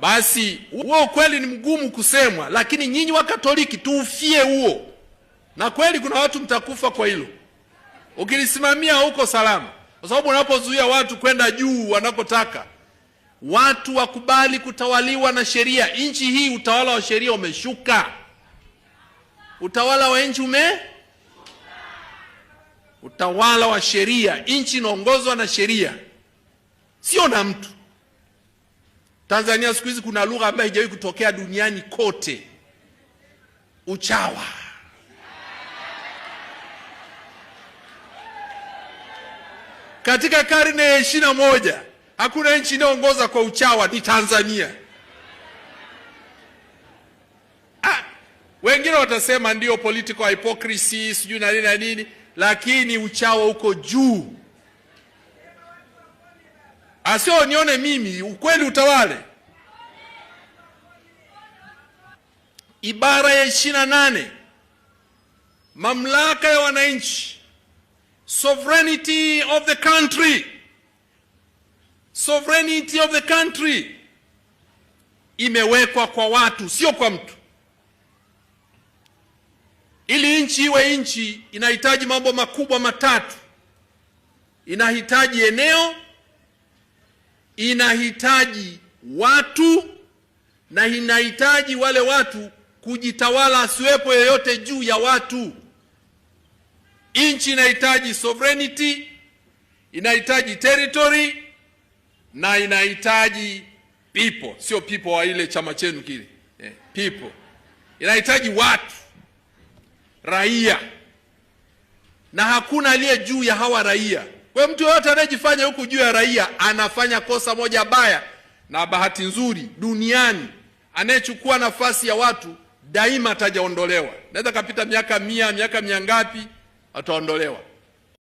Basi huo kweli ni mgumu kusemwa, lakini nyinyi wa Katoliki tuufie huo, na kweli kuna watu mtakufa kwa hilo. Ukilisimamia huko salama, kwa sababu unapozuia watu kwenda juu wanakotaka, watu wakubali kutawaliwa na sheria. Nchi hii utawala wa sheria umeshuka. Utawala wa nchi utawala wa sheria, nchi inaongozwa na sheria, sio na mtu. Tanzania siku hizi kuna lugha ambayo haijawahi kutokea duniani kote, uchawa. Katika karne ya 21 hakuna nchi inayoongoza kwa uchawa, ni Tanzania. Wengine watasema ndio political hypocrisy, sijui na nini na nini, lakini uchawa uko juu. Asio nione mimi, ukweli utawale. Ibara ya 28, mamlaka ya wananchi, sovereignty of the country, sovereignty of the country imewekwa kwa watu, sio kwa mtu. Ili nchi iwe nchi inahitaji mambo makubwa matatu. Inahitaji eneo, inahitaji watu, na inahitaji wale watu kujitawala, asiwepo yeyote juu ya watu. Nchi inahitaji sovereignty, inahitaji territory, na inahitaji people. Sio people wa ile chama chenu kile, people. Inahitaji watu, raia, na hakuna aliye juu ya hawa raia. Kwa mtu yote anayejifanya huku juu ya raia anafanya kosa moja baya, na bahati nzuri duniani anayechukua nafasi ya watu daima atajaondolewa. Naweza kapita miaka 100, miaka 100 ngapi, ataondolewa.